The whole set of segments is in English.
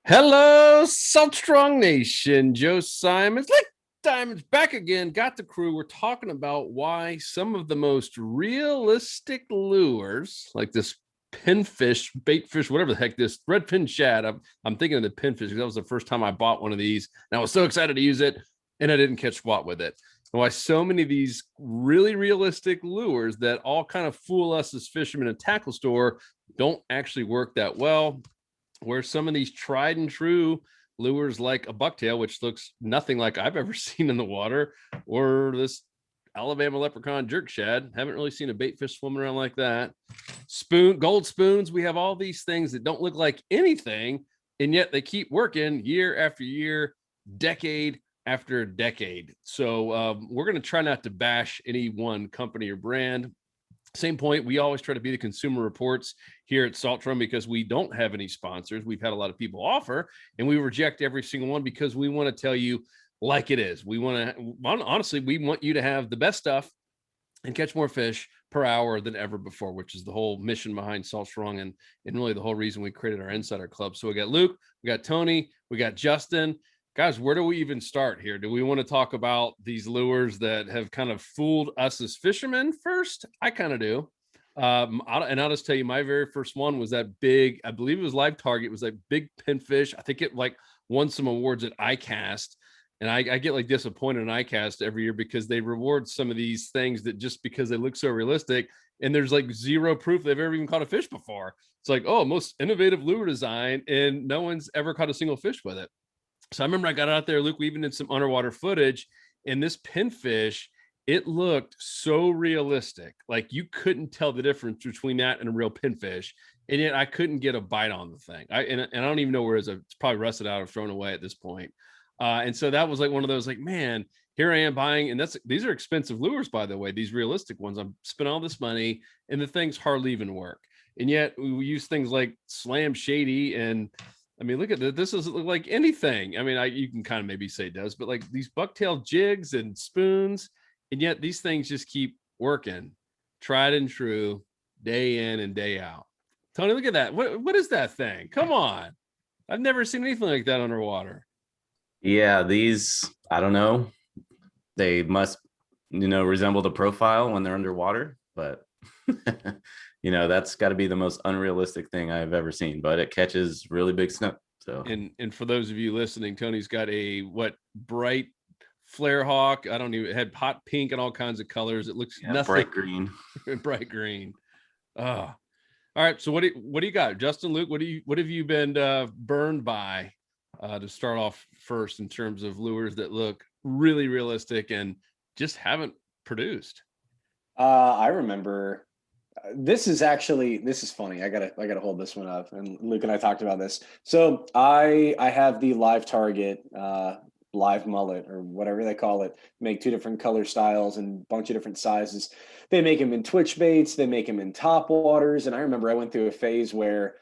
Hello, Salt Strong Nation. Joe Simons, like Diamonds, back again. Got the crew. We're talking about why some of the most realistic lures, like this pinfish, baitfish, whatever the heck, this red fin shad. I'm thinking of the pinfish because that was the first time I bought one of these, and I was so excited to use it, and I didn't catch squat with it. And why so many of these really realistic lures that all kind of fool us as fishermen in a tackle store don't actually work that well, where some of these tried and true lures like a bucktail, which looks nothing like I've ever seen in the water, or this Alabama leprechaun jerk shad. Haven't really seen a bait fish swimming around like that. Gold spoons. We have all these things that don't look like anything, and yet they keep working year after year, decade after decade. So we're going to try not to bash any one company or brand. Same point, we always try to be the Consumer Reports here at Saltwater because we don't have any sponsors. We've had a lot of people offer, and we reject every single one because we want to tell you like it is. We want to, honestly, we want you to have the best stuff and catch more fish per hour than ever before, which is the whole mission behind Salt Strong and really the whole reason we created our Insider Club. So we got Luke, we got Tony, we got Justin. Guys, where do we even start here? Do we want to talk about these lures that have kind of fooled us as fishermen first? I kind of do. I'll just tell you, my very first one was that big, I believe it was Live Target. It was like big pinfish. I think it like won some awards at ICAST. And I get like disappointed in ICAST every year because they reward some of these things that just because they look so realistic and there's like zero proof they've ever even caught a fish before. It's like, oh, most innovative lure design, and no one's ever caught a single fish with it. So I remember I got out there, Luke, we even did some underwater footage, and this pinfish, it looked so realistic. Like you couldn't tell the difference between that and a real pinfish. And yet I couldn't get a bite on the thing. And I don't even know where it is. It's probably rusted out or thrown away at this point. And so that was like one of those, like, man, here I am buying, and these are expensive lures, by the way, these realistic ones. I'm spending all this money, and the things hardly even work. And yet we use things like Slam Shady, and I mean, look at this. This doesn't look like anything. I mean, you can kind of maybe say it does, but like these bucktail jigs and spoons, and yet these things just keep working, tried and true, day in and day out. Tony, look at that. What is that thing? Come on. I've never seen anything like that underwater. Yeah, these, I don't know. They must, resemble the profile when they're underwater, but that's got to be the most unrealistic thing I've ever seen, but it catches really big snook. So, and for those of you listening, Tony's got a bright flare hawk. I don't even, it had hot pink and all kinds of colors. It looks nothing bright green. bright green. Oh, all right. So what do you got, Justin, Luke? What have you been burned by to start off first in terms of lures that look really realistic and just haven't produced? I remember this is funny. I gotta hold this one up, and Luke and I talked about this. So I have the Live Target live mullet, or whatever they call it. Make two different color styles and a bunch of different sizes. They make them in twitch baits, they make them in top waters, and I remember I went through a phase where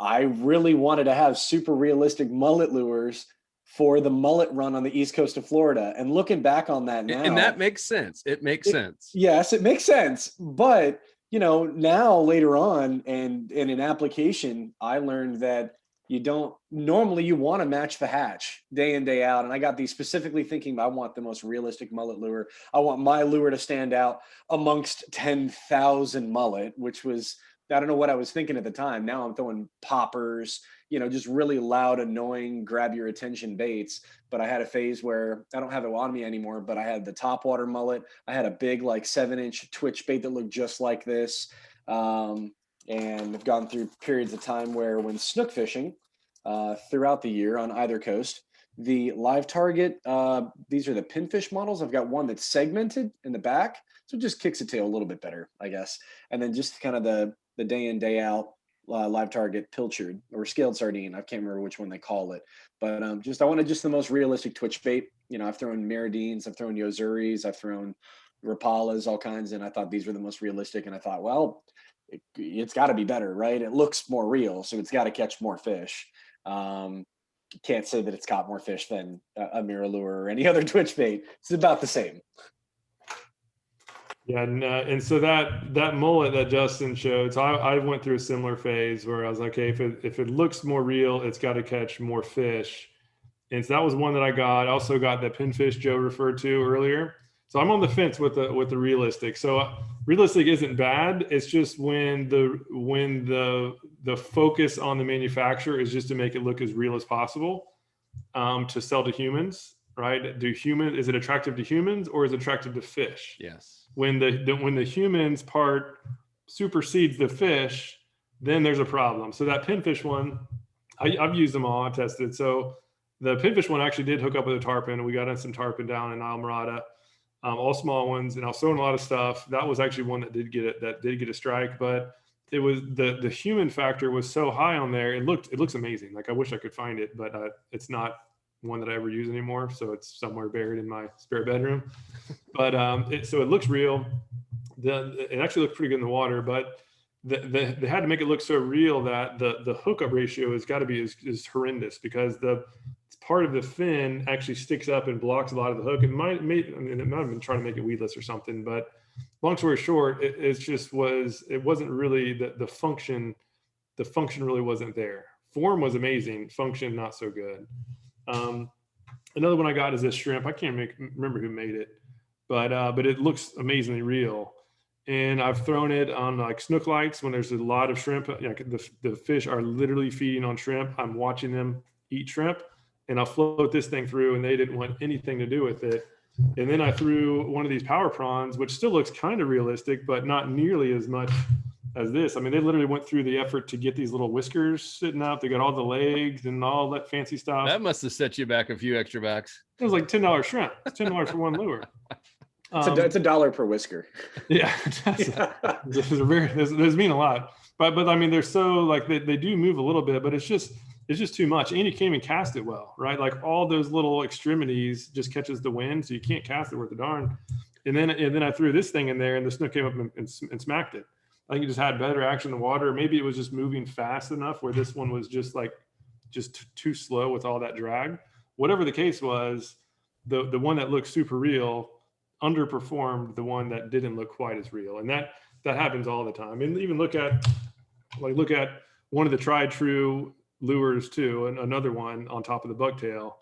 I really wanted to have super realistic mullet lures for the mullet run on the east coast of Florida. And looking back on that now, and that makes sense. It makes sense. Yes, it makes sense. But now later on, and in an application, I learned that you want to match the hatch day in, day out. And I got these specifically thinking, I want the most realistic mullet lure. I want my lure to stand out amongst 10,000 mullet, which was, I don't know what I was thinking at the time. Now I'm throwing poppers, just really loud, annoying, grab your attention baits. But I had a phase where I don't have it on me anymore, but I had the Topwater mullet. I had a big, like 7-inch twitch bait that looked just like this. And I've gone through periods of time where when snook fishing throughout the year on either coast, the Live Target, these are the pinfish models. I've got one that's segmented in the back, so it just kicks the tail a little bit better, I guess. And then just kind of the day in, day out Live Target pilchard or scaled sardine. I can't remember which one they call it, but I wanted just the most realistic twitch bait. I've thrown Maridines, I've thrown Yozuris, I've thrown Rapalas, all kinds, and I thought these were the most realistic. And I thought, well, it's got to be better, right? It looks more real, so it's got to catch more fish. Can't say that it's caught more fish than a mirror lure or any other twitch bait. It's about the same. Yeah, and so that mullet that Justin showed, so I went through a similar phase where I was like, okay, if it looks more real, it's got to catch more fish. And so that was one that I got. I also got the pinfish Joe referred to earlier. So I'm on the fence with the realistic. So realistic isn't bad. It's just when the focus on the manufacturer is just to make it look as real as possible, to sell to humans, right? Is it attractive to humans or is it attractive to fish? Yes. When the humans part supersedes the fish, then there's a problem. So that pinfish one, I've used them all. I tested. So the pinfish one actually did hook up with a tarpon. We got in some tarpon down in Islamorada, all small ones, and I was throwing a lot of stuff. That was actually one that did get a strike, but it was the human factor was so high on there. It looks amazing. Like I wish I could find it, but it's not one that I ever use anymore. So it's somewhere buried in my spare bedroom. But so it looks real. It actually looks pretty good in the water, but they had to make it look so real that the hookup ratio has got to be is horrendous, because the part of the fin actually sticks up and blocks a lot of the hook. It might have been trying to make it weedless or something, but long story short, it wasn't really the function. The function really wasn't there. Form was amazing, function not so good. Another one I got is this shrimp. I can't remember who made it, but it looks amazingly real. And I've thrown it on like snook lights when there's a lot of shrimp. Like the fish are literally feeding on shrimp. I'm watching them eat shrimp, and I'll float this thing through, and they didn't want anything to do with it. And then I threw one of these power prawns, which still looks kind of realistic, but not nearly as much as this. I mean, they literally went through the effort to get these little whiskers sitting out. They got all the legs and all that fancy stuff. That must have set you back a few extra bucks. It was like $10 shrimp. It's $10 for one lure. It's $1 per whisker. Yeah, those mean a lot. But I mean, they're so like they do move a little bit, but it's just too much, and you can't even cast it well, right? Like all those little extremities just catches the wind, so you can't cast it worth a darn. And then I threw this thing in there, and the snook came up and smacked it. I think it just had better action in the water. Maybe it was just moving fast enough where this one was just too slow with all that drag. Whatever the case was, the one that looked super real underperformed the one that didn't look quite as real, and that happens all the time. And even look at one of the tried true lures too, and another one on top of the bucktail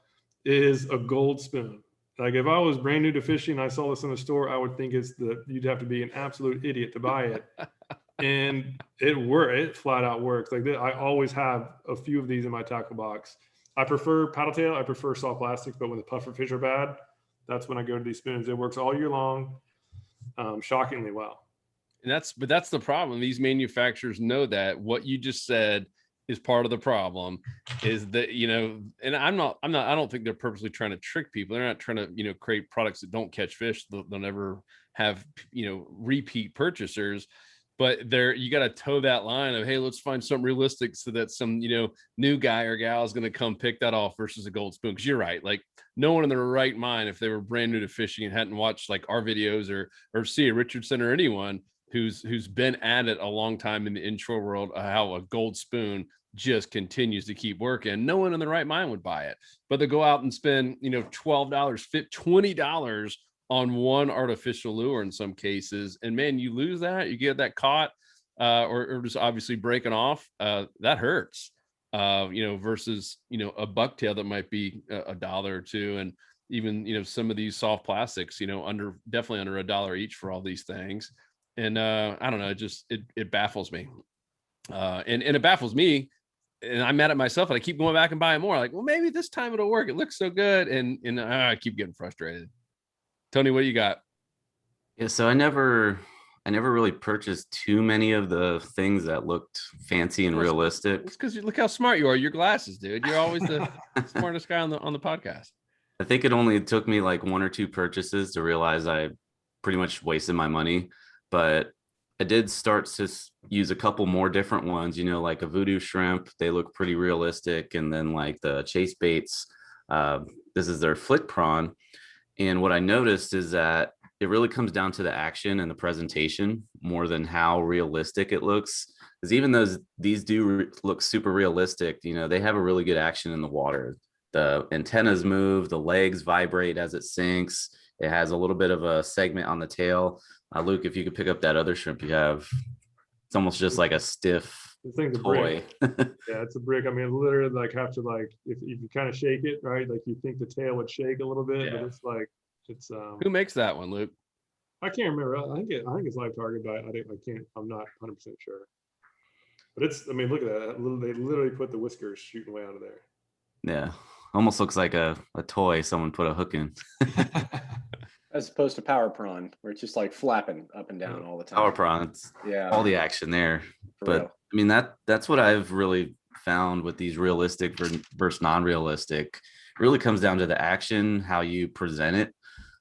is a gold spoon. Like if I was brand new to fishing, I saw this in the store, I would think you'd have to be an absolute idiot to buy it. And it flat out works. Like I always have a few of these in my tackle box. I prefer paddle tail, I prefer soft plastics, but when the puffer fish are bad, that's when I go to these spoons. It works all year long, shockingly well. And that's the problem. These manufacturers know that what you just said is part of the problem, is that, and I don't think they're purposely trying to trick people. They're not trying to, create products that don't catch fish. They'll never have, repeat purchasers. But you got to toe that line of, hey, let's find something realistic so that some, new guy or gal is going to come pick that off versus a gold spoon. Because you're right. Like no one in their right mind, if they were brand new to fishing and hadn't watched like our videos or see a Richardson or anyone who's been at it a long time in the inshore world, how a gold spoon just continues to keep working. No one in the right mind would buy it, but they go out and spend, $12, $20 on one artificial lure in some cases. And man, you lose that, you get that caught, or just obviously breaking off, that hurts, versus, a bucktail that might be a dollar or two. And even, some of these soft plastics, definitely under $1 each for all these things. And I don't know, it baffles me. And it baffles me, and I'm mad at myself, and I keep going back and buying more. Like, well, maybe this time it'll work. It looks so good. And I keep getting frustrated. Tony, what do you got? Yeah, so I never really purchased too many of the things that looked fancy and realistic. It's because look how smart you are. Your glasses, dude. You're always the smartest guy on the podcast. I think it only took me like one or two purchases to realize I pretty much wasted my money. But I did start to use a couple more different ones, like a voodoo shrimp. They look pretty realistic. And then like the chase baits, this is their flick prawn. And what I noticed is that it really comes down to the action and the presentation more than how realistic it looks. Because even though these do look super realistic, they have a really good action in the water. The antennas move, the legs vibrate as it sinks. It has a little bit of a segment on the tail. Luke, if you could pick up that other shrimp you have, it's almost just like a stiff This thing's a toy. brick. Yeah, it's a brick. I mean, literally, like have to like if you kind of shake it, right? Like you think the tail would shake a little bit, but Yeah. it's like it's Who makes that one, Luke? I can't remember. I think it's Live Target, but I can't. I'm not 100% sure. But it's. I mean, look at that. They literally put the whiskers shooting way out of there. Yeah, almost looks like a toy someone put a hook in. As opposed to power prawn, where it's just like flapping up and down all the time. Power prawns, Yeah. all the action there. For But real. I mean that's what I've really found with these realistic versus non-realistic. It really comes down to the action, how you present it.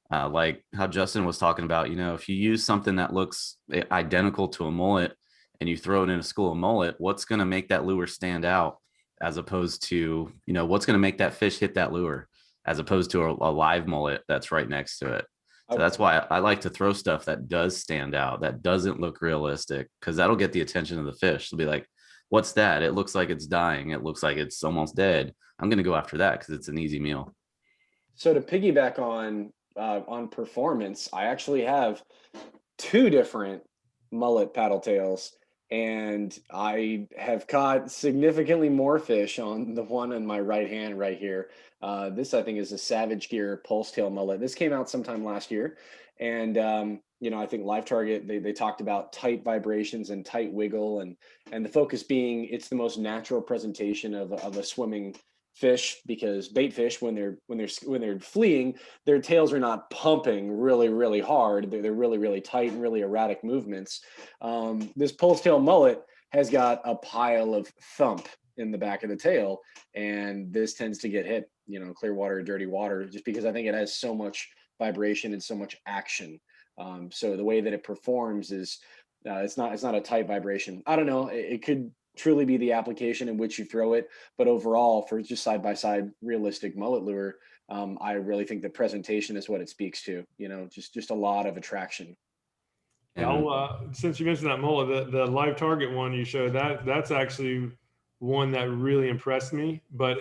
Like how Justin was talking about, if you use something that looks identical to a mullet and you throw it in a school of mullet, what's going to make that lure stand out as opposed to, what's going to make that fish hit that lure as opposed to a live mullet that's right next to it. So that's why I like to throw stuff that does stand out, that doesn't look realistic, because that'll get the attention of the fish. They'll be like, what's that? It looks like it's dying. It looks like it's almost dead. I'm going to go after that because it's an easy meal. So to piggyback on performance, I actually have 2 different mullet paddle tails, and I have caught significantly more fish on the one in my right hand right here. This I think is a Savage Gear pulse tail mullet. This came out sometime last year, and I think Live Target they talked about tight vibrations and tight wiggle, and the focus being it's the most natural presentation of a swimming fish, because bait fish when they're fleeing, their tails are not pumping really hard. They're really tight and really erratic movements. This pulse tail mullet has got a pile of thump in the back of the tail, and this tends to get hit, clear water, dirty water, just because I think it has so much vibration and so much action. So the way that it performs is it's not a tight vibration. I don't know. It could truly be the application in which you throw it, but overall, for just side by side realistic mullet lure, I really think the presentation is what it speaks to. Just a lot of attraction. Since you mentioned that mullet, the Live Target one you showed, that's actually one that really impressed me, but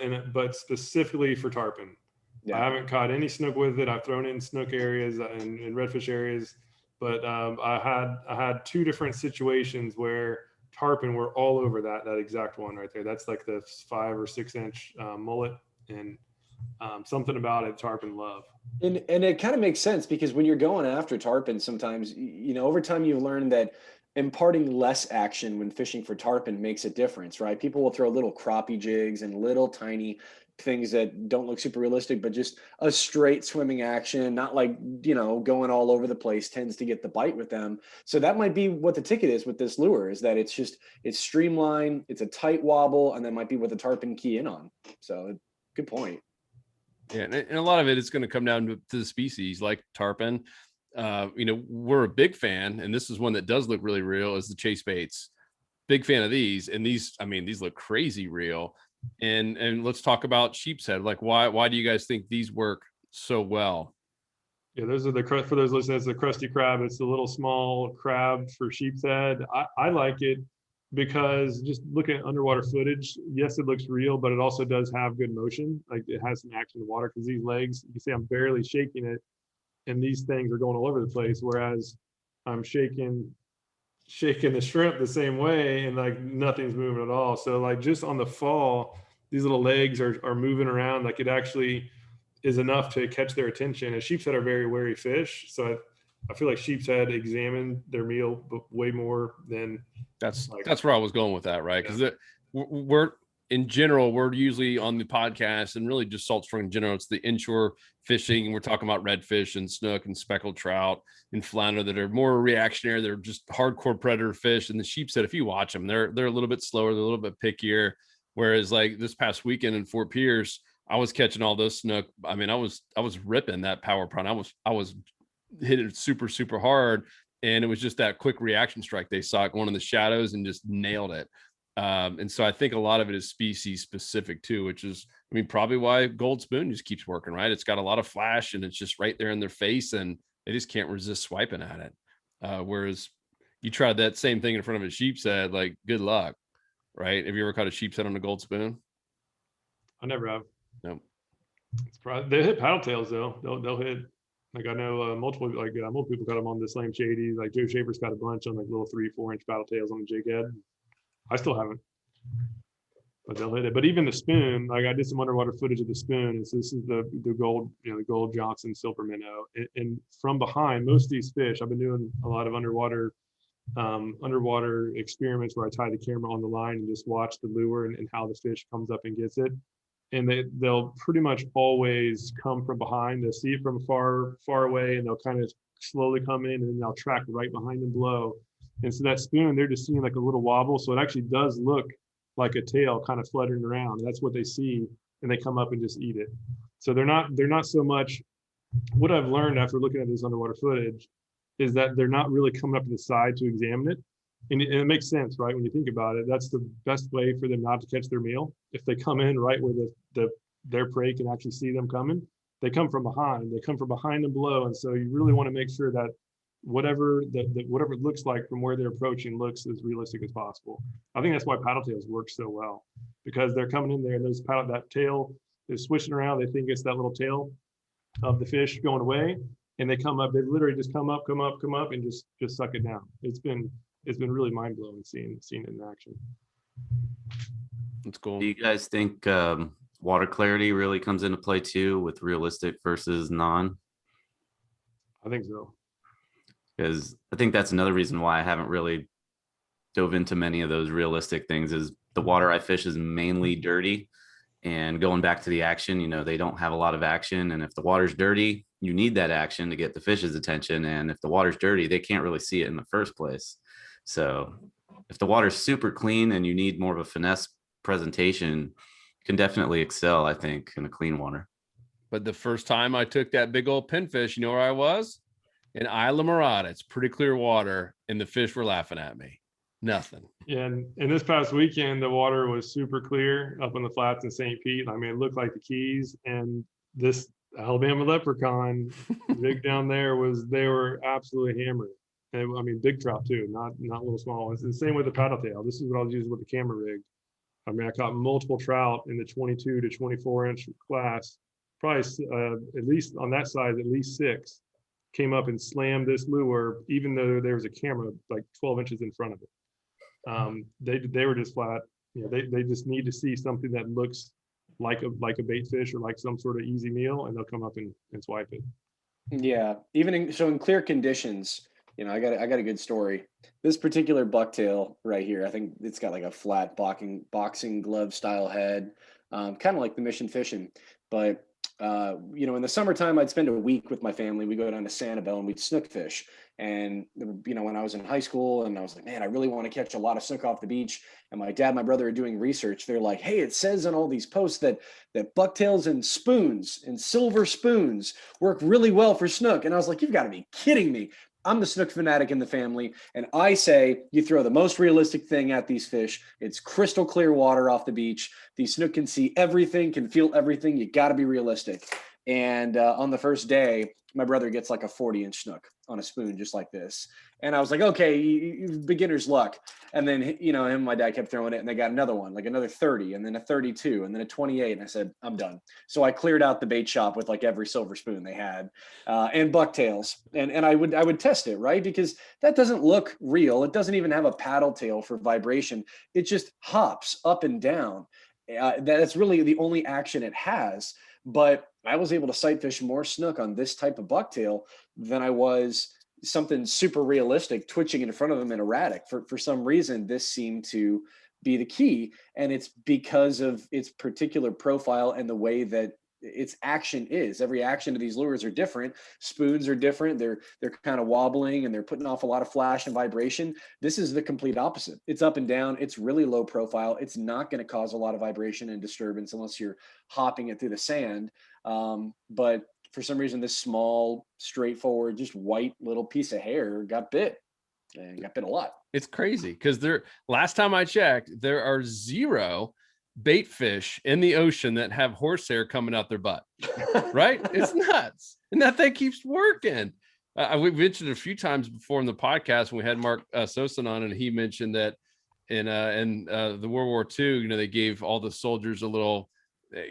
specifically for tarpon. Yeah. I haven't caught any snook with it. I've thrown it in snook areas and redfish areas, but I had 2 different situations where tarpon were all over that exact one right there. That's like the 5 or 6 inch mullet, and something about it tarpon love. And it kind of makes sense, because when you're going after tarpon, sometimes over time you've learned that imparting less action when fishing for tarpon makes a difference, right? People will throw little crappie jigs and little tiny things that don't look super realistic, but just a straight swimming action, not like going all over the place, tends to get the bite with them. So that might be what the ticket is with this lure, is that it's streamlined, it's a tight wobble, and that might be what the tarpon key in on. So good point. Yeah, and a lot of it is going to come down to the species, like tarpon. We're a big fan, and this is one that does look really real, is the chase baits. Big fan of these, and these look crazy real. And let's talk about sheep's head. Like, why do you guys think these work so well? Yeah, those are for those listening, it's the crusty crab. It's the little small crab for sheep's head. I like it because just looking at underwater footage, yes, it looks real, but it also does have good motion. Like it has some action in the water, because these legs, you can see I'm barely shaking it, and these things are going all over the place. Whereas I'm shaking the shrimp the same way, and like nothing's moving at all. So like just on the fall, these little legs are moving around. Like it actually is enough to catch their attention. And sheep's head are very wary fish, so I feel like sheep's head examine their meal way more than. That's where I was going with that, right? Because we're in general, we're usually on the podcast, and really just Salt Strong in general, it's the inshore fishing, and we're talking about redfish and snook and speckled trout and flounder that are more reactionary. They're just hardcore predator fish. And the sheep's head, if you watch them, they're a little bit slower, they're a little bit pickier. Whereas like this past weekend in Fort Pierce, I was catching all those snook. I mean, I was ripping that power prawn. I was hitting it super hard, and it was just that quick reaction strike. They saw it going in the shadows and just nailed it. And so I think a lot of it is species specific too, which is, probably why Gold Spoon just keeps working, right? It's got a lot of flash, and it's just right there in their face, and they just can't resist swiping at it. Whereas you tried that same thing in front of a sheep's head, like good luck, right? Have you ever caught a sheep's head on a Gold Spoon? I never have. No. They hit paddle tails though. They'll hit. Like I know multiple people got them on the Slam Shady. Like Joe Shaver's got a bunch on like little 3-4 inch battle tails on the jig head. I still haven't, but they'll hit it. But even the spoon, like I did some underwater footage of the spoon. And so this is the gold, the gold Johnson silver minnow. And from behind, most of these fish, I've been doing a lot of underwater experiments where I tie the camera on the line and just watch the lure and how the fish comes up and gets it. And they'll pretty much always come from behind. They'll see it from far away, and they'll kind of slowly come in, and then they'll track right behind and blow. And so that spoon, they're just seeing like a little wobble. So it actually does look like a tail kind of fluttering around. That's what they see, and they come up and just eat it. So they're not so much. What I've learned after looking at this underwater footage is that they're not really coming up to the side to examine it. And it makes sense, right? When you think about it, that's the best way for them not to catch their meal. If they come in right where their prey can actually see them coming, they come from behind. They come from behind and below. And so you really want to make sure that whatever it looks like from where they're approaching looks as realistic as possible. I think that's why paddle tails work so well, because they're coming in there and that tail is swishing around. They think it's that little tail of the fish going away, and they come up. They literally just come up, and just suck it down. It's been really mind blowing seeing it in action. That's cool. Do you guys think water clarity really comes into play too with realistic versus non? I think so. Because I think that's another reason why I haven't really dove into many of those realistic things is the water I fish is mainly dirty. And going back to the action, they don't have a lot of action. And if the water's dirty, you need that action to get the fish's attention. And if the water's dirty, they can't really see it in the first place. So if the water's super clean and you need more of a finesse presentation, you can definitely excel, I think, in a clean water. But the first time I took that big old pinfish, you know where I was? In Isla Mirada. It's pretty clear water, and the fish were laughing at me. Nothing. Yeah, and this past weekend, the water was super clear up on the flats in St. Pete. I mean, it looked like the Keys, and this Alabama leprechaun rig down there they were absolutely hammering. And I mean, big trout too, not little small ones. The same with the paddle tail. This is what I was using with the camera rig. I mean, I caught multiple trout in the 22 to 24 inch class. Probably at least on that size, at least 6 came up and slammed this lure, even though there was a camera like 12 inches in front of it. They were just flat. They just need to see something that looks like a bait fish or like some sort of easy meal, and they'll come up and swipe it. Yeah, even in clear conditions, I got a good story. This particular bucktail right here, I think it's got like a flat boxing glove style head, kind of like the Mission Fishing. But in the summertime, I'd spend a week with my family. We go down to Sanibel and we'd snook fish. And when I was in high school, and I was like, man, I really want to catch a lot of snook off the beach. And my dad and my brother are doing research. They're like, hey, it says on all these posts that bucktails and spoons and silver spoons work really well for snook. And I was like, you've got to be kidding me. I'm the snook fanatic in the family, and I say you throw the most realistic thing at these fish. It's crystal clear water off the beach. These snook can see everything, can feel everything. You got to be realistic. And on the first day, my brother gets like a 40-inch snook on a spoon just like this. And I was like, okay, beginner's luck. And then, him and my dad kept throwing it, and they got another one, like another 30, and then a 32, and then a 28. And I said, I'm done. So I cleared out the bait shop with like every silver spoon they had, and bucktails. And I would test it, right? Because that doesn't look real. It doesn't even have a paddle tail for vibration. It just hops up and down. That's really the only action it has. But I was able to sight fish more snook on this type of bucktail than I was something super realistic twitching in front of them and erratic. For some reason, this seemed to be the key. And it's because of its particular profile and the way that its action is. Every action of these lures are different. Spoons are different. They're kind of wobbling and they're putting off a lot of flash and vibration. This is the complete opposite. It's up and down. It's really low profile. It's not going to cause a lot of vibration and disturbance unless you're hopping it through the sand. But for some reason, this small, straightforward, just white little piece of hair got bit, and got bit a lot. It's crazy because last time I checked, there are 0 bait fish in the ocean that have horsehair coming out their butt. Right? It's nuts. And that thing keeps working. We've mentioned it a few times before in the podcast when we had Mark Sosin on, and he mentioned that in the World War II, they gave all the soldiers a little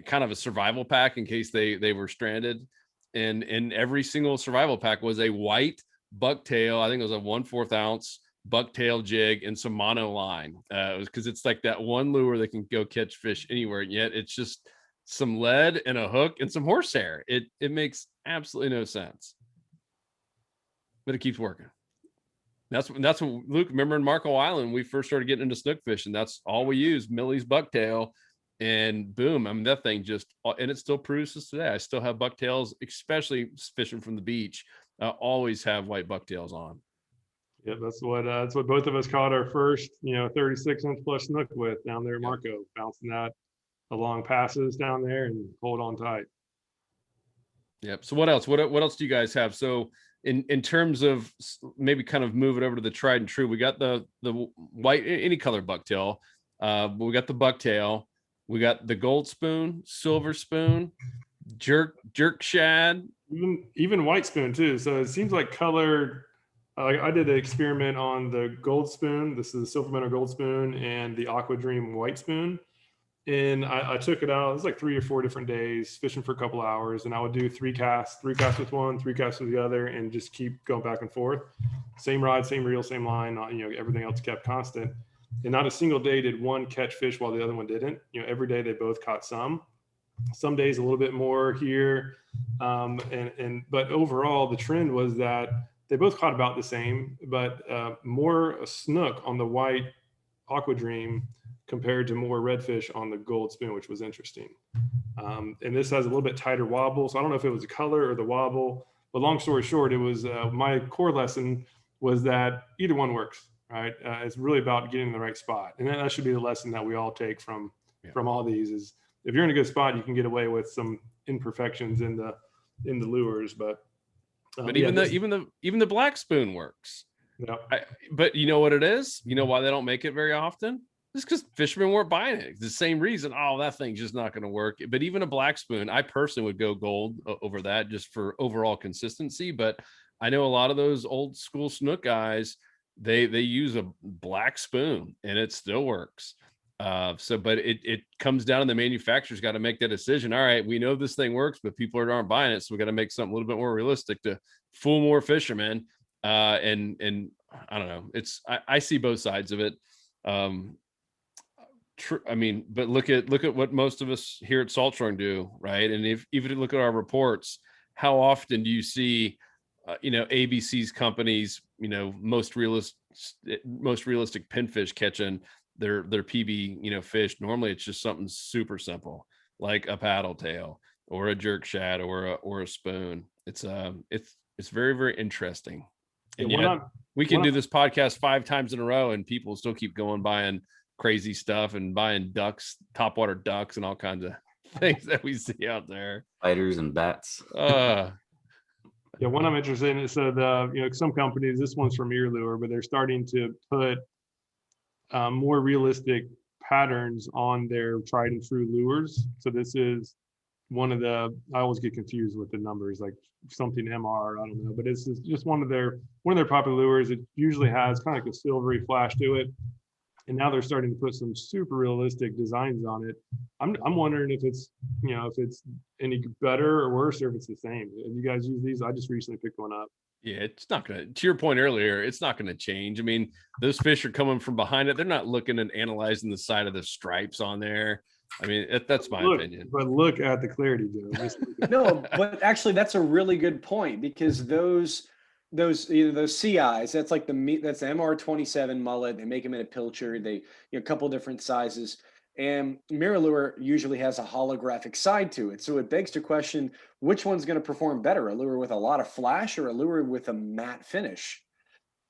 kind of a survival pack in case they were stranded. and every single survival pack was a white bucktail. I think it was a 1/4 ounce bucktail jig and some mono line. Because it's like that one lure that can go catch fish anywhere, and yet it's just some lead and a hook and some horsehair. It makes absolutely no sense, but it keeps working. That's what Luke, remember in Marco Island, we first started getting into snook fishing. That's all we used, Millie's bucktail, and boom. I mean, that thing just, and it still produces today. I still have bucktails, especially fishing from the beach. I always have white bucktails on. Yeah, that's what both of us caught our first, 36-inch plus snook with down there at Marco, bouncing that along passes down there and hold on tight. Yep. So what else? What else do you guys have? So in terms of maybe kind of move it over to the tried and true, we got the white, any color bucktail. We got the bucktail. We got the gold spoon, silver spoon, jerk shad, even white spoon too. So it seems like colored. I did an experiment on the gold spoon. This is the Silver Minnow gold spoon and the Aqua Dream white spoon. And I took it out. It was like 3 or 4 different days fishing for a couple hours. And I would do 3 casts with one, 3 casts with the other, and just keep going back and forth. Same rod, same reel, same line, everything else kept constant. And not a single day did one catch fish while the other one didn't. Every day they both caught some days a little bit more here. But overall the trend was that they both caught about the same, but more snook on the white Aqua Dream compared to more redfish on the gold spoon, which was interesting. And this has a little bit tighter wobble. So I don't know if it was the color or the wobble, but long story short, it was my core lesson was that either one works, right? It's really about getting in the right spot. And that should be the lesson that we all take from all these is if you're in a good spot, you can get away with some imperfections in the lures, but even the black spoon works. Yeah. But you know what it is? You know why they don't make it very often? It's because fishermen weren't buying it. It's the same reason. Oh, that thing's just not going to work. But even a black spoon, I personally would go gold over that just for overall consistency. But I know a lot of those old school snook guys, they use a black spoon and it still works. But it comes down to the manufacturer's got to make that decision. All right, we know this thing works, but people aren't buying it, so we got to make something a little bit more realistic to fool more fishermen. And I don't know. I see both sides of it. But look at what most of us here at Salt Strong do, right? And if even look at our reports, how often do you see, ABC's companies, most realistic pinfish catching their PB, fish? Normally it's just something super simple like a paddle tail or a jerk shad or a spoon. It's very, very interesting. And yet we can do this podcast 5 times in a row and people still keep going buying crazy stuff and buying ducks, topwater ducks, and all kinds of things that we see out there. Spiders and bats. One I'm interested in is some companies, this one's from Earlure, but they're starting to put more realistic patterns on their tried and true lures. So this is one of I always get confused with the numbers, like something MR, I don't know, but it's just one of their popular lures. It usually has kind of like a silvery flash to it. And now they're starting to put some super realistic designs on it. I'm wondering if it's any better or worse, or if it's the same. Have you guys use these? I just recently picked one up. Yeah, it's not gonna. To your point earlier, it's not gonna change. I mean, those fish are coming from behind it. They're not looking and analyzing the side of the stripes on there. I mean, that's my opinion. But look at the clarity, Joe. No, but actually, that's a really good point because those CIs, that's like that's the MR27 mullet. They make them in a pilcher. They a couple different sizes, and MirrOlure usually has a holographic side to it. So it begs to question which one's going to perform better: a lure with a lot of flash or a lure with a matte finish.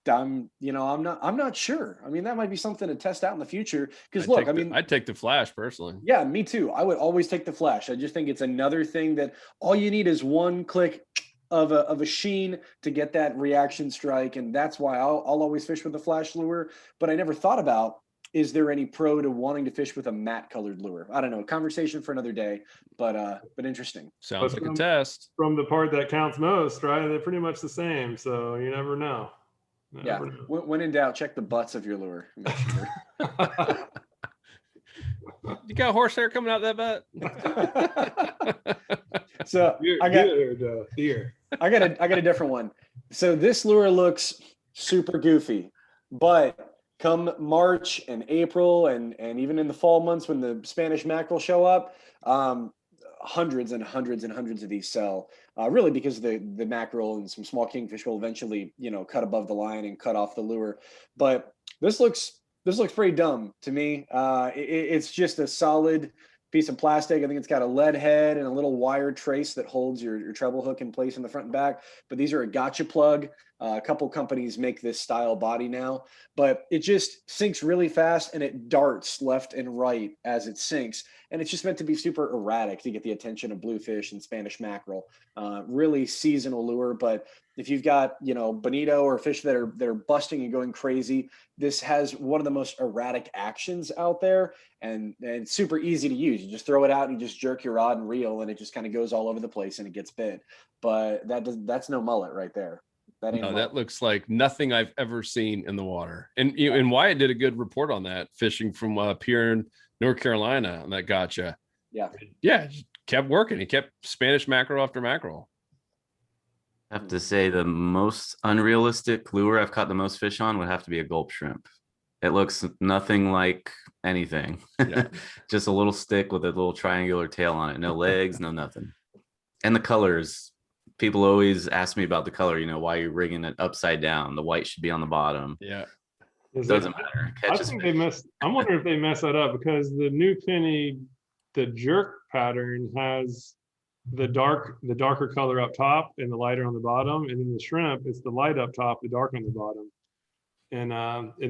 I'm not sure. I mean, that might be something to test out in the future. Because look, I'd take the flash personally. Yeah, me too. I would always take the flash. I just think it's another thing that all you need is one click of a sheen to get that reaction strike, and that's why I'll always fish with a flash lure. But I never thought about, is there any pro to wanting to fish with a matte colored lure? I don't know. Conversation for another day, but interesting. Sounds like a test. From the part that counts most, right? They're pretty much the same, so you never know. When in doubt, check the butts of your lure. You got horsehair coming out that butt? So I got a different one. So this lure looks super goofy, but come March and April and even in the fall months when the Spanish mackerel show up, hundreds and hundreds and hundreds of these sell. Really because the mackerel and some small kingfish will eventually, cut above the line and cut off the lure. But this looks pretty dumb to me. It's just a solid piece of plastic. I think it's got a lead head and a little wire trace that holds your treble hook in place in the front and back. But these are a gotcha plug. A couple companies make this style body now, but it just sinks really fast and it darts left and right as it sinks. And it's just meant to be super erratic to get the attention of bluefish and Spanish mackerel. Really seasonal lure, but if you've got, bonito or fish that are busting and going crazy, this has one of the most erratic actions out there, and it's super easy to use. You just throw it out and you just jerk your rod and reel, and it just kind of goes all over the place and it gets bit. But that's no mullet right there. That ain't. No, that looks like nothing I've ever seen in the water. And Wyatt did a good report on that, fishing from up here in North Carolina on that gotcha. Yeah, just kept working. He kept Spanish mackerel after mackerel. I have to say the most unrealistic lure I've caught the most fish on would have to be a gulp shrimp. It looks nothing like anything. Yeah. Just a little stick with a little triangular tail on it. No legs, no nothing. And the colors. People always ask me about the color, why you're rigging it upside down. The white should be on the bottom. Yeah. It doesn't matter. I'm wondering if they mess that up because the new penny, the jerk pattern has the darker color up top and the lighter on the bottom, and then the shrimp, it's the light up top, the dark on the bottom, and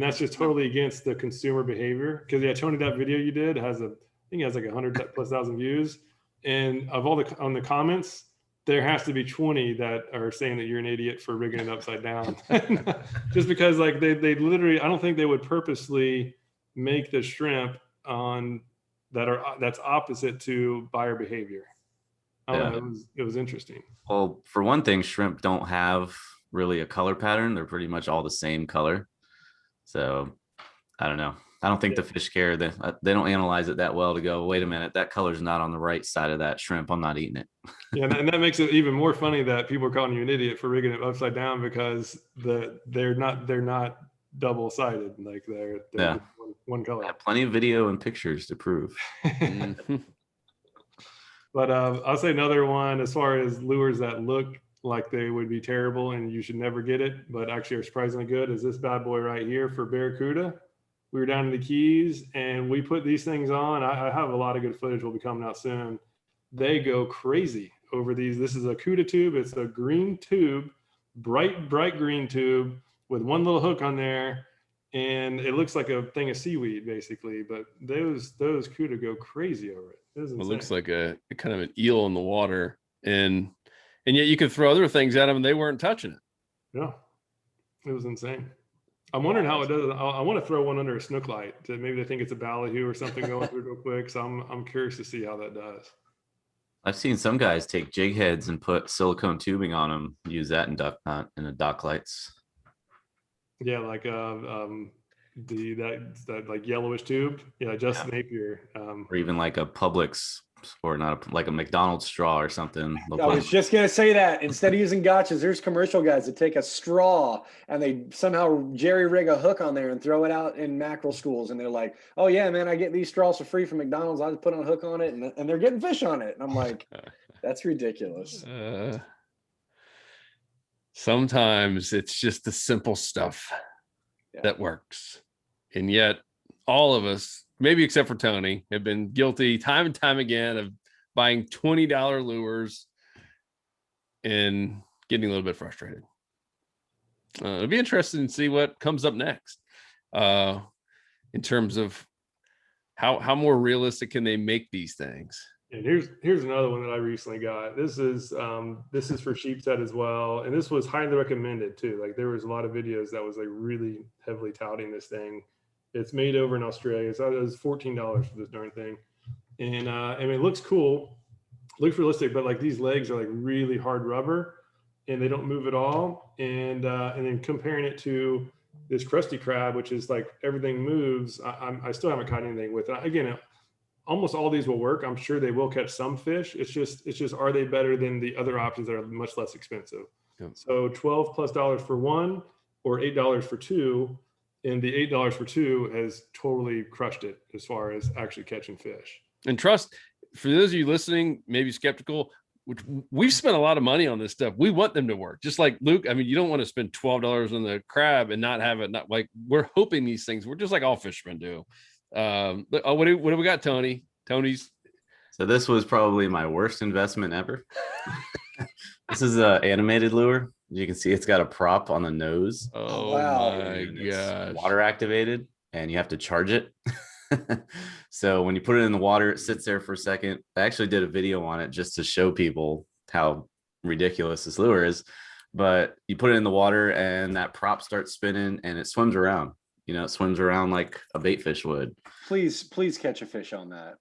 that's just totally against the consumer behavior. Because Tony, that video you did I think it has like 100,000+ views, and of all on the comments, there has to be 20 that are saying that you're an idiot for rigging it upside down. Just because like they literally, I don't think they would purposely make the shrimp that's opposite to buyer behavior. I don't know, it was interesting. Well, for one thing, shrimp don't have really a color pattern. They're pretty much all the same color. So I don't know. I don't think the fish care. They don't analyze it that well to go, wait a minute, that color's not on the right side of that shrimp. I'm not eating it. Yeah, and that makes it even more funny that people are calling you an idiot for rigging it upside down because they're not double-sided. Like they're one color. I have plenty of video and pictures to prove. But I'll say another one as far as lures that look like they would be terrible and you should never get it, but actually are surprisingly good, is this bad boy right here for Barracuda. We were down in the Keys and we put these things on. I have a lot of good footage will be coming out soon. They go crazy over these. This is a Cuda tube. It's a green tube, bright green tube with one little hook on there. And it looks like a thing of seaweed basically, but those Cuda go crazy over it. It looks like a kind of an eel in the water. And yet you could throw other things at them and they weren't touching it. Yeah, it was insane. I'm wondering how it does. I want to throw one under a snook light. Maybe they think it's a ballyhoo or something going through real quick. So I'm curious to see how that does. I've seen some guys take jig heads and put silicone tubing on them. Use that in the dock lights. Yeah, like that like yellowish tube. Yeah, Justin Napier. Or even like a Publix or like a McDonald's straw or something. I was just gonna say that instead of using gotchas, there's commercial guys that take a straw and they somehow jerry rig a hook on there and throw it out in mackerel schools, and they're like, "Oh yeah, man, I get these straws for free from McDonald's. I just put on a hook on it, and they're getting fish on it." And I'm like, "That's ridiculous." Sometimes it's just the simple stuff that works, and yet all of us, maybe except for Tony, have been guilty time and time again of buying $20 lures and getting a little bit frustrated. It'll be interesting to see what comes up next in terms of how more realistic can they make these things. And here's another one that I recently got. This is for sheepshead as well, and this was highly recommended too. Like there was a lot of videos that was like really heavily touting this thing. It's made over in Australia. So it was $14 for this darn thing. And I mean, it looks cool, looks realistic, but like these legs are like really hard rubber and they don't move at all. And then comparing it to this crusty crab, which is like everything moves. I still haven't caught anything with it. Again, almost all these will work. I'm sure they will catch some fish. It's just are they better than the other options that are much less expensive? Yep. So $12+ for one, or $8 for two, and the $8 for two has totally crushed it as far as actually catching fish. And trust, for those of you listening, maybe skeptical, which we've spent a lot of money on this stuff. We want them to work. Just like Luke, I mean, you don't want to spend $12 on the crab and not have it. Not like we're hoping these things. We're just like all fishermen do. What do we got, Tony? Tony's. So this was probably my worst investment ever. This is an animated lure. You can see it's got a prop on the nose. Oh wow. my gosh. Water activated, and you have to charge it. So when you put it in the water, it sits there for a second. I actually did a video on it just to show people how ridiculous this lure is. But you put it in the water and that prop starts spinning and it swims around. You know, it swims around like a bait fish would. Please catch a fish on that.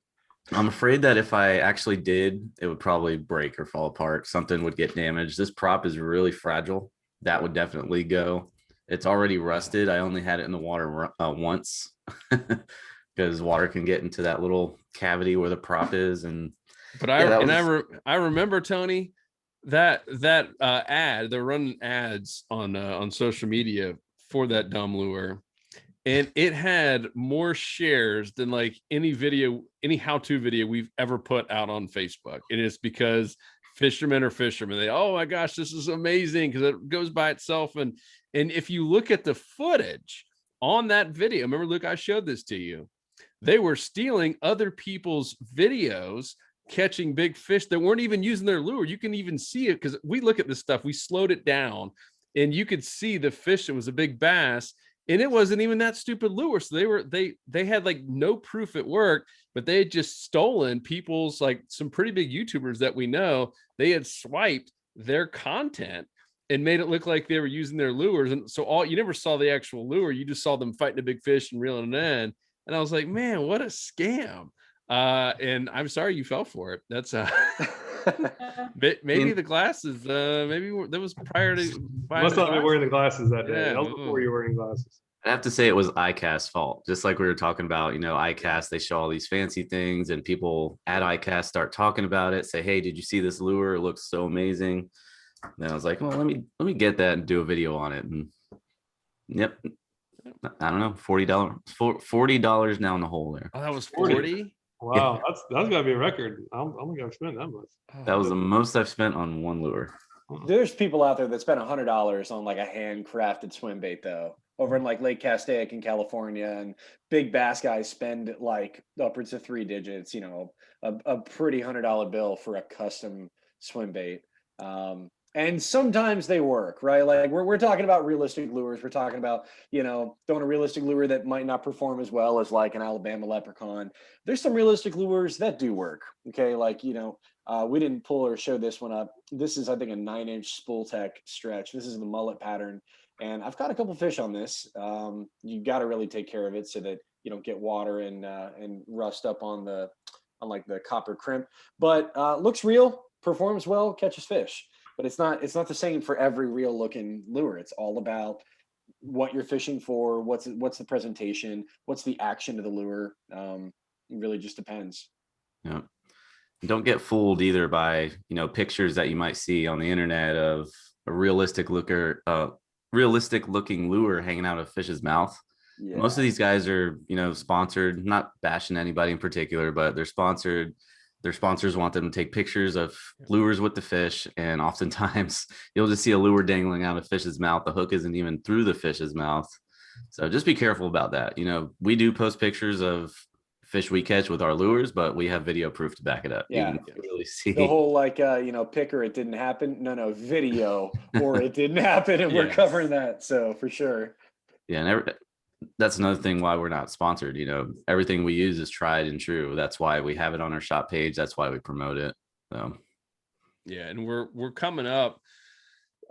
I'm afraid that if I actually did, it would probably break or fall apart. Something would get damaged. This prop is really fragile. That would definitely go. It's already rusted. I only had it in the water once because water can get into that little cavity where the prop is. But I remember, Tony, that ad, they're running ads on social media for that dumb lure. And it had more shares than like any how-to video we've ever put out on Facebook. And it's because fishermen are fishermen. Oh my gosh, this is amazing because it goes by itself. And if you look at the footage on that video, remember, Luke, I showed this to you. They were stealing other people's videos catching big fish that weren't even using their lure. You can even see it because we look at this stuff. We slowed it down and you could see the fish. It was a big bass. And it wasn't even that stupid lure. So they had like no proof it worked, but they had just stolen people's, like some pretty big YouTubers that we know. They had swiped their content and made it look like they were using their lures. And so you never saw the actual lure. You just saw them fighting a big fish and reeling it in. And I was like, man, what a scam. And I'm sorry you fell for it. That's maybe the glasses. Maybe that was prior to. Must not be wearing the glasses that day. Yeah. That was before you were wearing glasses. I have to say it was ICAST's fault. Just like we were talking about, you know, ICAST, they show all these fancy things and people at ICAST start talking about it, say, hey, did you see this lure? It looks so amazing. And I was like, well, let me get that and do a video on it. And yep. I don't know, $40 now in the hole there. Oh, that was 40? Wow, that's gotta be a record. I don't think I've spent that much. That was the most I've spent on one lure. There's people out there that spend $100 on like a handcrafted swim bait though, over in like Lake Castaic in California, and big bass guys spend like upwards of 3 digits, you know, a pretty $100 bill for a custom swim bait. And sometimes they work, right? Like we're talking about realistic lures. We're talking about, you know, throwing a realistic lure that might not perform as well as like an Alabama leprechaun. There's some realistic lures that do work. Okay. Like, you know, we didn't pull or show this one up. This is, I think, a 9-inch spool tech stretch. This is the mullet pattern. And I've got a couple fish on this. You got to really take care of it so that you don't get water and rust up on like the copper crimp, but looks real, performs well, catches fish. But it's not the same for every real looking lure. It's all about what you're fishing for, what's the presentation, what's the action of the lure. It really just depends. Yeah. Don't get fooled either by, you know, pictures that you might see on the internet of a realistic looking lure hanging out of a fish's mouth. Yeah. Most of these guys are, you know, sponsored, not bashing anybody in particular, but they're sponsored. Their sponsors want them to take pictures of lures with the fish. And oftentimes you'll just see a lure dangling out of a fish's mouth. The hook isn't even through the fish's mouth. So just be careful about that. You know, we do post pictures of fish we catch with our lures, but we have video proof to back it up. Yeah. You can really see the whole like, you know, picker, it didn't happen. No, video, or it didn't happen. And we're covering that. So for sure. Yeah. And that's another thing why we're not sponsored. You know, everything we use is tried and true. That's why we have it on our shop page. That's why we promote it. So yeah, and we're coming up.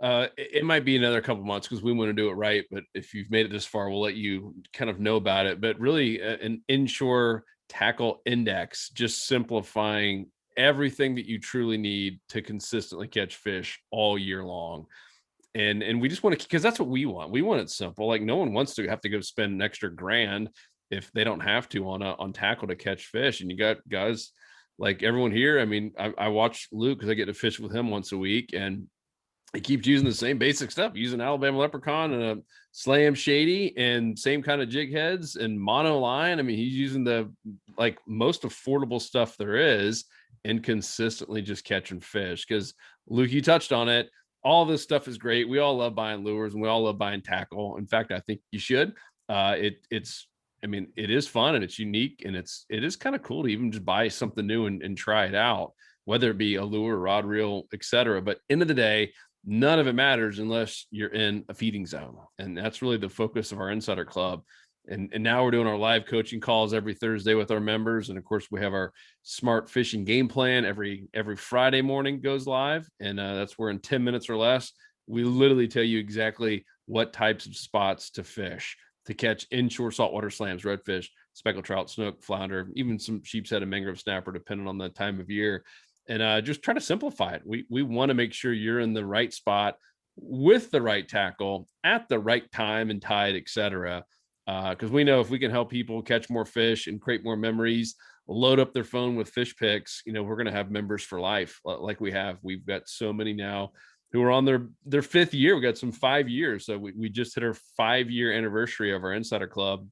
It might be another couple months because we want to do it right. But if you've made it this far, we'll let you kind of know about it. But really, an inshore tackle index, just simplifying everything that you truly need to consistently catch fish all year long. And we just want to, because that's what we want. We want it simple. Like no one wants to have to go spend an extra grand if they don't have to on tackle to catch fish. And you got guys like everyone here. I mean, I watch Luke because I get to fish with him once a week, and he keeps using the same basic stuff, using Alabama leprechaun and a slam shady and same kind of jig heads and mono line. I mean, he's using the like most affordable stuff there is and consistently just catching fish. Because Luke, you touched on it. All this stuff is great. We all love buying lures and we all love buying tackle. In fact, I think you should. I mean, it is fun and it's unique, and it is kind of cool to even just buy something new and try it out, whether it be a lure, rod reel, etc. But end of the day, none of it matters unless you're in a feeding zone. And that's really the focus of our Insider Club. And now we're doing our live coaching calls every Thursday with our members. And of course, we have our smart fishing game plan every Friday morning goes live. And that's where in 10 minutes or less, we literally tell you exactly what types of spots to fish to catch inshore saltwater slams, redfish, speckled trout, snook, flounder, even some sheep's head and mangrove snapper, depending on the time of year. And just try to simplify it. We want to make sure you're in the right spot with the right tackle at the right time and tide, etc. Because we know if we can help people catch more fish and create more memories, load up their phone with fish pics, we're going to have members for life like we have. We've got so many now who are on their fifth year. We got some 5 years. So we just hit our 5-year anniversary of our Insider Club.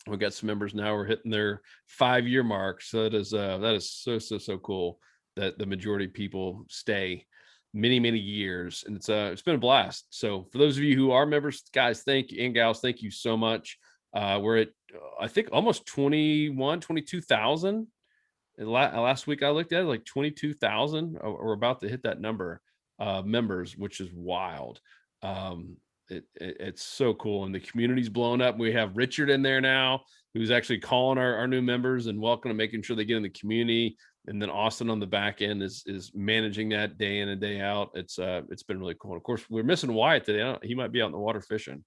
We got some members now. We're hitting their 5-year mark. So that is so cool that the majority of people stay many years, and it's been a blast. So for those of you who are members, guys, thank you, and gals, thank you so much. We're at I think almost 22,000. Last week I looked at it, like 22,000. We're about to hit that number members, which is wild. It's so cool, and the community's blown up. We have Richard in there now, who's actually calling our new members and welcoming, making sure they get in the community. And then Austin on the back end is managing that day in and day out. It's been really cool. And of course, we're missing Wyatt today. He might be out in the water fishing.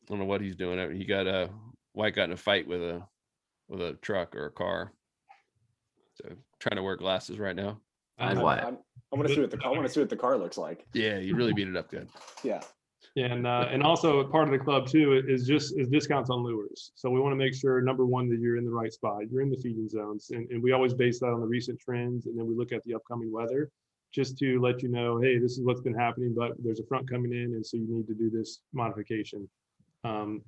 I don't know what he's doing. Wyatt got in a fight with a truck or a car. So trying to wear glasses right now. I want to see what the car looks like. Yeah, you really beat it up good. Yeah. And also part of the club too is discounts on lures. So we want to make sure, number one, that you're in the right spot, you're in the feeding zones, and we always base that on the recent trends, and then we look at the upcoming weather just to let you know, hey, this is what's been happening, but there's a front coming in, and so you need to do this modification. So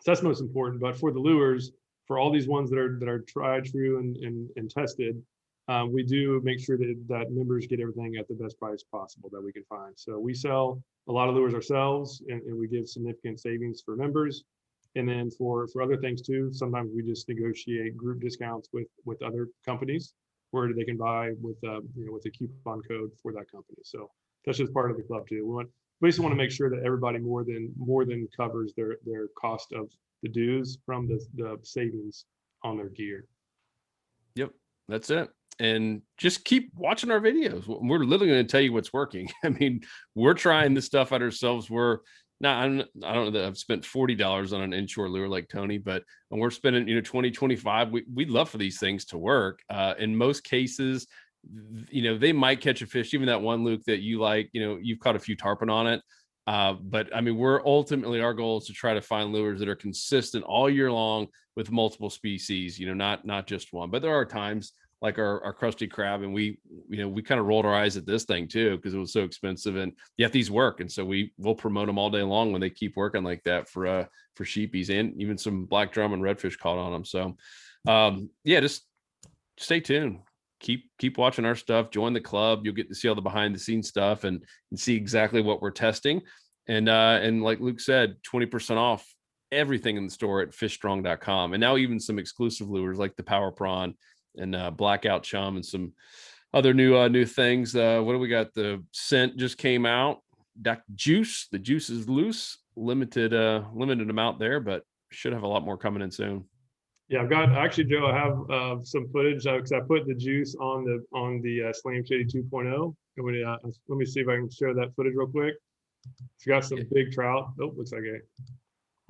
that's most important. But for the lures, for all these ones that are tried, true, and tested, we do make sure that members get everything at the best price possible that we can find. So we sell a lot of lures ourselves, and we give significant savings for members. And then for other things too, sometimes we just negotiate group discounts with other companies where they can buy with a coupon code for that company. So that's just part of the club too. We just want to make sure that everybody more than covers their cost of the dues from the savings on their gear. Yep, that's it. And just keep watching our videos. We're literally going to tell you what's working. I mean, we're trying this stuff out ourselves. I don't know that I've spent $40 on an inshore lure like Tony, but when we're spending, $20, $25, we'd love for these things to work. In most cases, they might catch a fish, even that one, Luke, that you like, you've caught a few tarpon on it. But I mean, our goal is to try to find lures that are consistent all year long with multiple species, not just one. But there are times like our crusty crab, and we kind of rolled our eyes at this thing too because it was so expensive, and yet these work, and so we'll promote them all day long when they keep working like that for sheepies, and even some black drum and redfish caught on them. So just stay tuned, keep watching our stuff, join the club. You'll get to see all the behind the scenes stuff and see exactly what we're testing, and like Luke said, 20% off everything in the store at fishstrong.com, and now even some exclusive lures like the power prawn and blackout chum and some other new things. What do we got? The scent just came out. The juice is loose, limited amount there, but should have a lot more coming in soon. Yeah, Joe, I have some footage because I put the juice on the Slam Shady 2.0. Let me see if I can share that footage real quick. It's got some big trout. Oh, looks like it.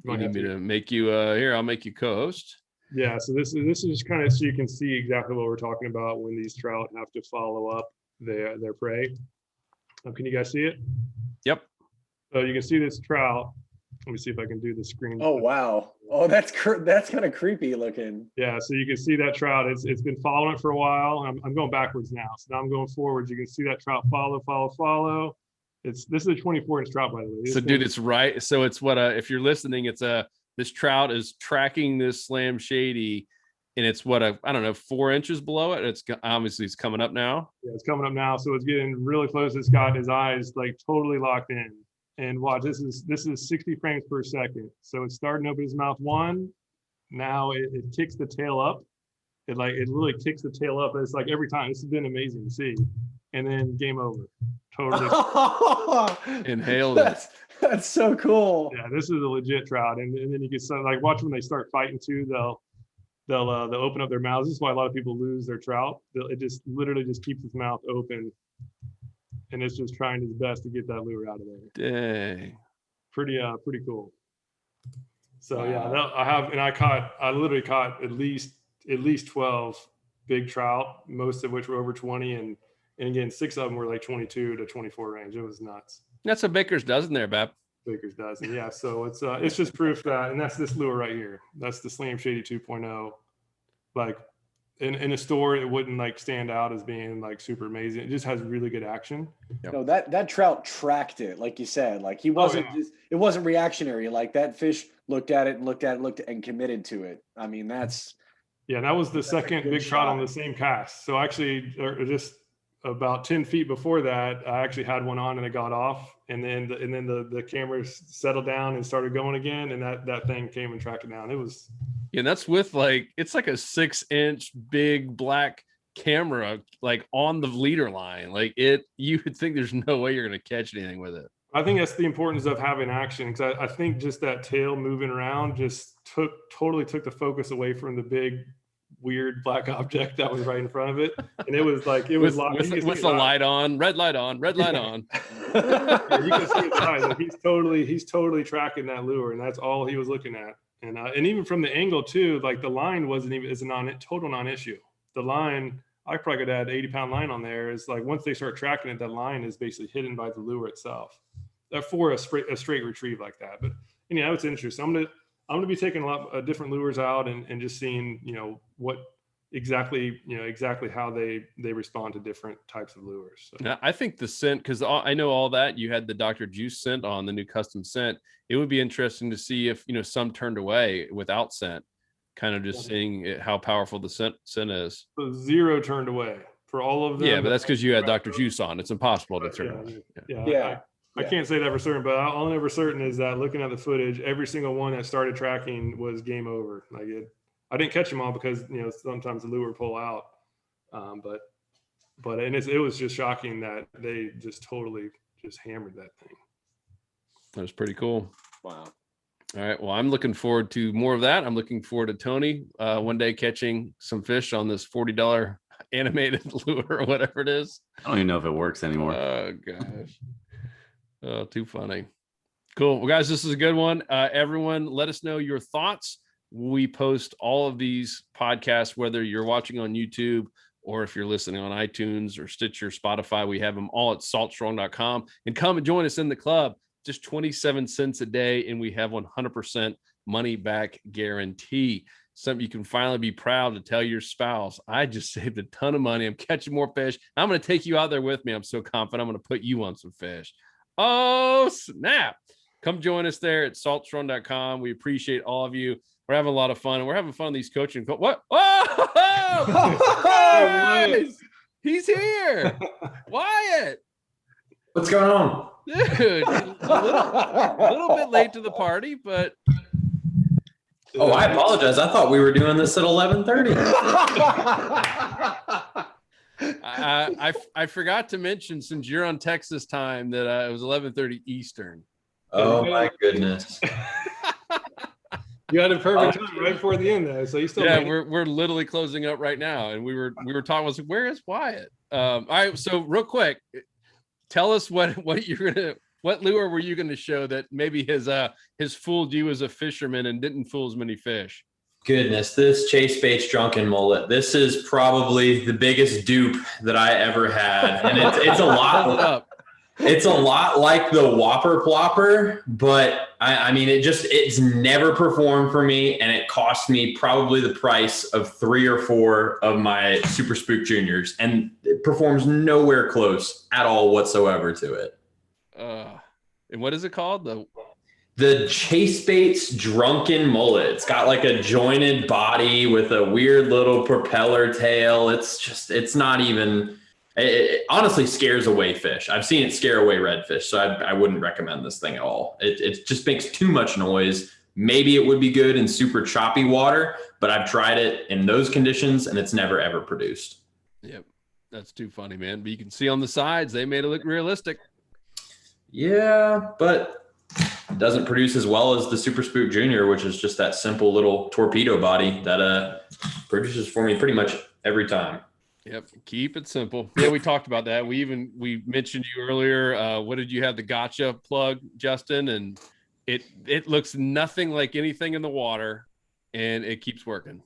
You need me to make you here? I'll make you co-host. Yeah, so this is kind of so you can see exactly what we're talking about when these trout have to follow up their prey. Can you guys see it? Yep. So you can see this trout Let me see if I can do the screen. Oh, wow. Oh, that's kind of creepy looking. Yeah, so you can see that trout. It's been following it for a while. I'm going backwards now. So now I'm going forwards. You can see that trout follow. This is a 24-inch trout, by the way. So, dude, it's right. So it's what if you're listening, it's this trout is tracking this slam shady, and it's what I don't know, 4 inches below it. It's obviously it's coming up now. Yeah, it's coming up now. So it's getting really close. It's got his eyes like totally locked in. And watch, this is 60 frames per second. So it's starting to open his mouth one. Now it kicks the tail up. It really kicks the tail up. It's like every time. This has been amazing to see. And then game over. Totally. Inhale it. That's so cool. Yeah, this is a legit trout. And then you can like watch when they start fighting too. They'll open up their mouths. This is why a lot of people lose their trout. It just literally just keeps its mouth open. And it's just trying its best to get that lure out of there. Dang. Pretty cool. So Wow. yeah, I literally caught at least 12 big trout, most of which were over 20, and again 6 of them were like 22 to 24 range. It was nuts. That's a baker's dozen there, Bap. Baker's dozen, yeah. So it's just proof that, and that's this lure right here. That's the Slam Shady 2.0. Like in a store, it wouldn't like stand out as being like super amazing. It just has really good action. Yep. No, that trout tracked it, like you said. Like he wasn't it wasn't reactionary. Like that fish looked at it and committed to it. I mean, that was the second big trout on shot. the same cast. So actually, just about 10 feet before that, I actually had one on and it got off, and then the camera settled down and started going again, and that thing came and tracked it down. It was. Yeah, and that's with it's like a 6-inch big black camera, like on the leader line. Like you would think there's no way you're going to catch anything with it. I think that's the importance of having action, because I think just that tail moving around just totally took the focus away from the big weird black object that was right in front of it, and it was like with the light on, red light on. Yeah, you can see his eyes. Like he's totally tracking that lure, and that's all he was looking at. And even from the angle too, like the line wasn't even, it's a total non-issue. The line, I probably could add 80-pound line on there. Is like once they start tracking it, that line is basically hidden by the lure itself. For a straight retrieve like that. But anyhow, it's interesting. I'm gonna be taking a lot of different lures out and just seeing what exactly how they respond to different types of lures. So. Now, I think the scent, because I know all that you had the Dr. Juice scent on, the new custom scent. It would be interesting to see if some turned away without scent, kind of just seeing how powerful the scent is. So 0 turned away for all of them. Yeah, but that's because you had Dr. Juice on. It's impossible to turn away. Yeah. I can't say that for certain, but all I know for certain is that looking at the footage, every single one that started tracking was game over. Like I didn't catch them all because sometimes the lure pull out, but it was just shocking that they just totally just hammered that thing. That was pretty cool. Wow. All right. Well, I'm looking forward to more of that. I'm looking forward to Tony one day catching some fish on this $40 animated lure or whatever it is. I don't even know if it works anymore. Oh gosh. Oh, too funny. Cool. Well, guys, this is a good one. Everyone, let us know your thoughts. We post all of these podcasts, whether you're watching on YouTube or if you're listening on iTunes or Stitcher, Spotify. We have them all at saltstrong.com. And come and join us in the club. Just 27 cents a day, and we have 100% money back guarantee. Something you can finally be proud to tell your spouse. I just saved a ton of money. I'm catching more fish. I'm going to take you out there with me. I'm so confident I'm going to put you on some fish. Oh, snap. Come join us there at saltstrong.com. We appreciate all of you. We're having a lot of fun, and we're having fun on these coaching. What? Oh, he's here. Wyatt. What's going on? Dude, a little bit late to the party, but oh, I apologize. I thought we were doing this at 11:30. I forgot to mention, since you're on Texas time, that it was 11:30 Eastern. Oh my goodness! You had a perfect time right before the end, though. So you still we're literally closing up right now, and we were talking. I was like, where is Wyatt? All right, so real quick, tell us what lure were you gonna show that maybe has fooled you as a fisherman and didn't fool as many fish? Goodness, this Chase Baits Drunken Mullet. This is probably the biggest dupe that I ever had, and it's a lot. It's a lot like the Whopper Plopper, but I mean, it's never performed for me, and it cost me probably the price of 3 or 4 of my Super Spook Juniors, and it performs nowhere close at all whatsoever to it. And what is it called? The Chase Baits Drunken Mullet. It's got like a jointed body with a weird little propeller tail. It's not even... It honestly scares away fish. I've seen it scare away redfish, so I wouldn't recommend this thing at all. It just makes too much noise. Maybe it would be good in super choppy water, but I've tried it in those conditions, and it's never, ever produced. Yep. That's too funny, man. But you can see on the sides, they made it look realistic. Yeah, but it doesn't produce as well as the Super Spook Junior, which is just that simple little torpedo body that produces for me pretty much every time. Yep. Keep it simple. Yeah, we talked about that. We mentioned you earlier. What did you have the gotcha plug, Justin? And it looks nothing like anything in the water, and it keeps working.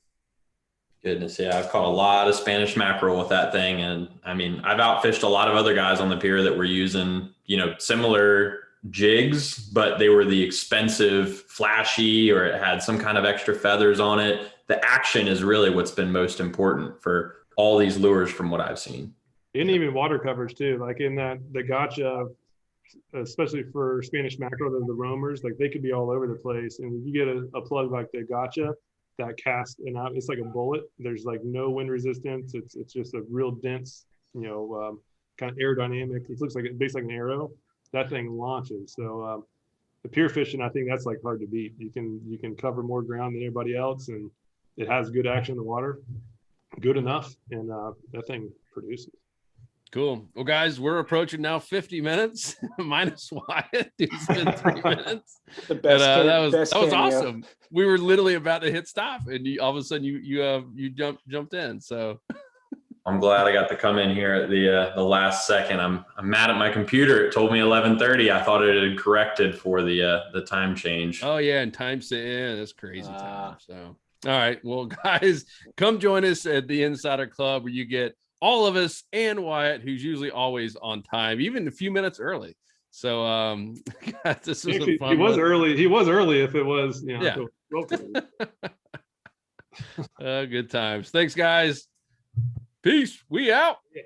Goodness, yeah. I've caught a lot of Spanish mackerel with that thing. And I mean, I've outfished a lot of other guys on the pier that were using, similar jigs, but they were the expensive, flashy, or it had some kind of extra feathers on it. The action is really what's been most important for all these lures from what I've seen. And even water coverage too, like in the gotcha, especially for Spanish mackerel, the roamers, like they could be all over the place. And if you get a plug like the gotcha that casts and out, it's like a bullet. There's like no wind resistance. It's just a real dense, kind of aerodynamic. It looks like it based like an arrow. That thing launches. So the pier fishing, I think that's like hard to beat. You can cover more ground than anybody else, and it has good action in the water. Good enough, and that thing produces. Cool. Well, guys, we're approaching now 50 minutes minus Wyatt. It's been 3 minutes. The best. That was awesome. We were literally about to hit stop, and all of a sudden you jumped in. So I'm glad I got to come in here at the last second. I'm mad at my computer. It told me 11:30. I thought it had corrected for the time change. Oh yeah, and that's crazy time. So. All right. Well, guys, come join us at the Insider Club where you get all of us and Wyatt, who's usually always on time, even a few minutes early. So this was a fun He was one. early. He was early if it was, yeah. So Good times. Thanks, guys. Peace. We out. Yeah.